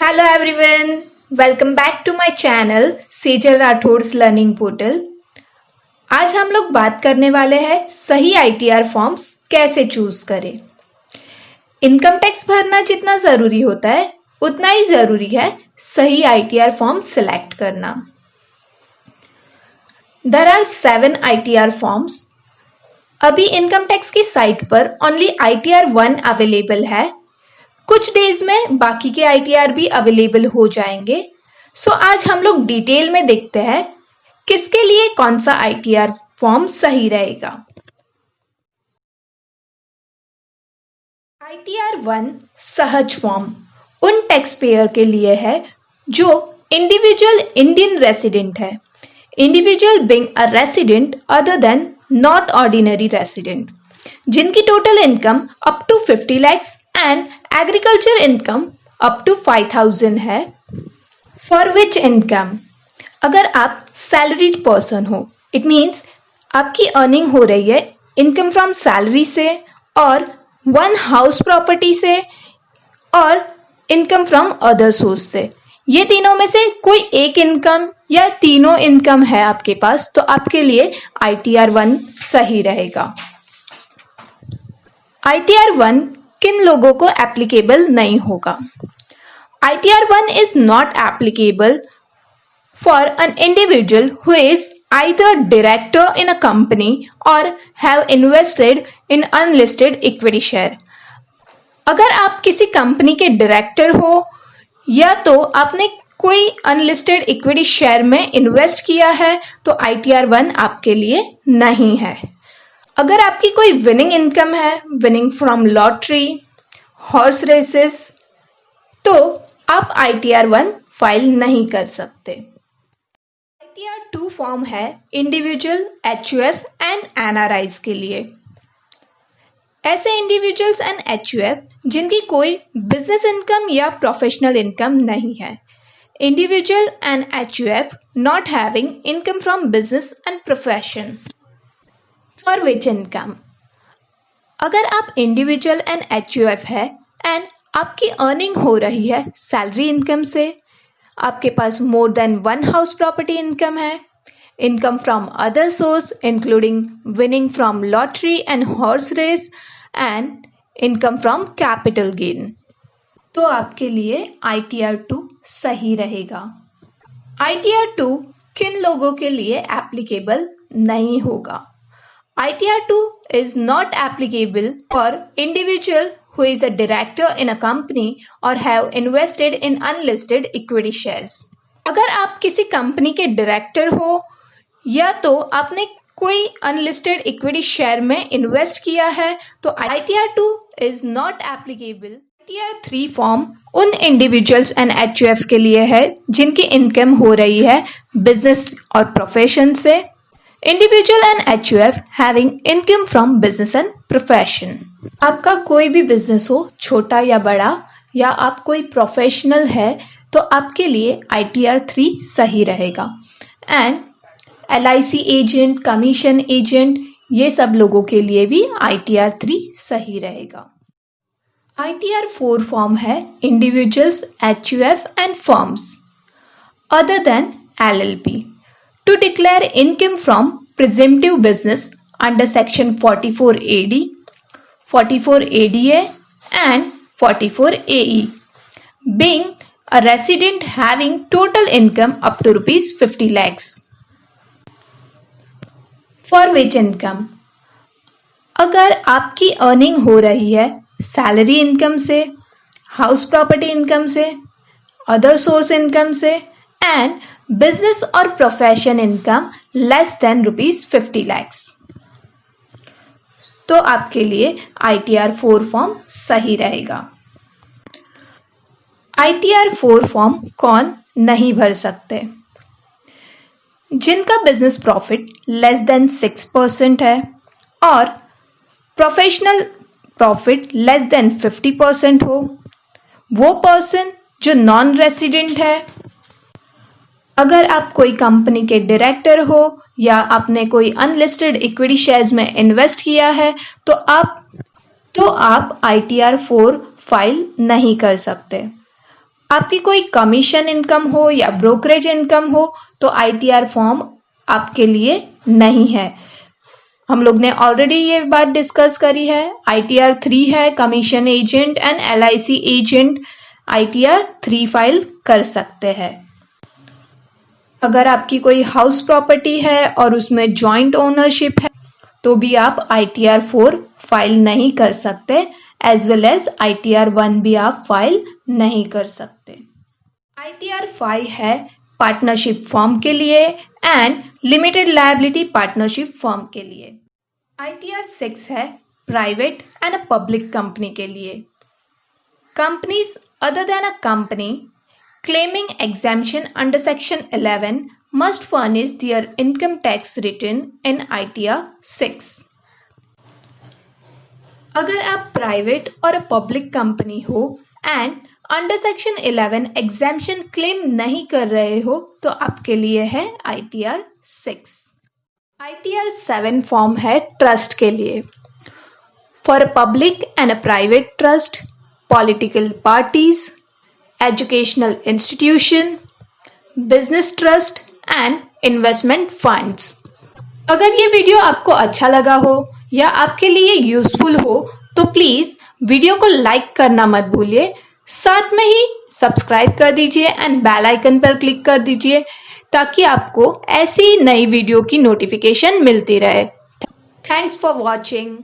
Hello everyone, welcome back to my channel Sejal राठौड़'s learning portal. आज हम लोग बात करने वाले हैं सही ITR फॉर्म्स कैसे चूज करें। इनकम टैक्स भरना जितना जरूरी होता है उतना ही जरूरी है सही ITR फॉर्म सिलेक्ट करना। There are 7 ITR forms. अभी इनकम टैक्स की साइट पर ओनली ITR 1 अवेलेबल है। कुछ डेज में बाकी के ITR भी अवेलेबल हो जाएंगे। सो आज हम लोग डिटेल में देखते हैं किसके लिए कौन सा ITR फॉर्म सही रहेगा। ITR 1 सहज फॉर्म उन टैक्स पेयर के लिए है जो इंडिविजुअल इंडियन रेसिडेंट है। Individual being a resident other than not ordinary resident, जिनकी total income up to 50 lakhs and agriculture income up to 5,000 है। फॉर विच इनकम, अगर आप सैलरीड पर्सन हो, इट मीन्स आपकी अर्निंग हो रही है इनकम फ्रॉम सैलरी से और वन हाउस प्रॉपर्टी से और इनकम फ्रॉम अदर सोर्स से, ये तीनों में से कोई एक इनकम या तीनों इनकम है आपके पास, तो आपके लिए ITR 1 सही रहेगा। ITR 1 किन लोगों को एप्लीकेबल नहीं होगा। ITR 1 is not applicable for an individual who is either director in a company or have invested in unlisted equity share। अगर आप किसी कंपनी के डायरेक्टर हो या तो आपने कोई अनलिस्टेड इक्विटी शेयर में इन्वेस्ट किया है तो ITR 1 आपके लिए नहीं है। अगर आपकी कोई विनिंग इनकम है, winning from lottery, horse races, तो आप ITR 1 फाइल नहीं कर सकते। ITR 2 फॉर्म है इंडिविजुअल, HUF एंड NRIs के लिए। ऐसे इंडिविजुअल्स एंड HUF जिनकी कोई बिजनेस इनकम या प्रोफेशनल इनकम नहीं है। Individual and HUF not having income from business and profession. For which income, अगर आप इंडिविजुअल एंड HUF है एंड आपकी अर्निंग हो रही है सैलरी इनकम से, आपके पास more than one house property income है, income from other source including winning from lottery and horse race and income from capital gain, तो आपके लिए ITR 2 सही रहेगा। ITR 2 किन लोगों के लिए एप्लीकेबल नहीं होगा। ITR 2 is not applicable for individual who is a director in a company or have invested in unlisted equity shares। अगर आप किसी कंपनी के डायरेक्टर हो या तो आपने कोई अनलिस्टेड इक्विटी शेयर में इन्वेस्ट किया है तो ITR 2 is not applicable। ITR 3 form उन इंडिविजुअल्स एंड HUF के लिए है जिनकी इनकम हो रही है बिजनेस और प्रोफेशन से। Individual and HUF having income from business and profession. आपका कोई भी बिजनेस हो, छोटा या बड़ा, या आप कोई प्रोफेशनल है तो आपके लिए ITR 3 सही रहेगा। And LIC agent, commission agent, ये सब लोगों के लिए भी ITR 3 सही रहेगा। ITR 4 फॉर्म है individuals, HUF and firms other than LLP to declare income from presumptive business under section 44AD, 44ADA and 44AE, being a resident having total income up to rupees 50 lakhs। For which income, अगर आपकी earning हो रही है salary income से, house property income से, other source income से and business और profession income less than rupees 50 lakhs, तो आपके लिए ITR 4 फॉर्म सही रहेगा। ITR 4 फॉर्म कौन नहीं भर सकते। जिनका बिजनेस प्रॉफिट लेस देन 6% है और प्रोफेशनल प्रॉफिट लेस देन 50% हो, वो पर्सन जो नॉन रेसिडेंट है। अगर आप कोई कंपनी के डायरेक्टर हो या आपने कोई अनलिस्टेड इक्विटी शेयर्स में इन्वेस्ट किया है तो आप ITR 4 फाइल नहीं कर सकते। आपकी कोई कमीशन इनकम हो या ब्रोकरेज इनकम हो तो ITR फॉर्म आपके लिए नहीं है। हम लोग ने ऑलरेडी ये बात डिस्कस करी है। ITR 3 है, commission agent and LIC agent ITR 3 file कर सकते हैं। अगर आपकी कोई हाउस प्रॉपर्टी है और उसमें जॉइंट ओनरशिप है तो भी आप ITR 4 फाइल नहीं कर सकते, एज वेल एज ITR 1 भी आप फाइल नहीं कर सकते। ITR 5 है पार्टनरशिप फर्म के लिए and limited liability partnership firm के लिए। ITR 6 है private and a public company के लिए। Companies other than a company claiming exemption under section 11 must furnish their income tax return in ITR 6। अगर आप प्राइवेट और पब्लिक कंपनी हो and under section 11 exemption claim नहीं कर रहे हो तो आपके लिए है ITR 6। ITR 7 फॉर्म है ट्रस्ट के लिए। For public and private trust, political parties, educational institution, business trust and investment funds. अगर ये वीडियो आपको अच्छा लगा हो या आपके लिए यूजफुल हो तो प्लीज वीडियो को लाइक करना मत भूलिए, साथ में ही सब्सक्राइब कर दीजिए एंड बेल आइकन पर क्लिक कर दीजिए ताकि आपको ऐसी नई वीडियो की नोटिफिकेशन मिलती रहे। Thanks for watching.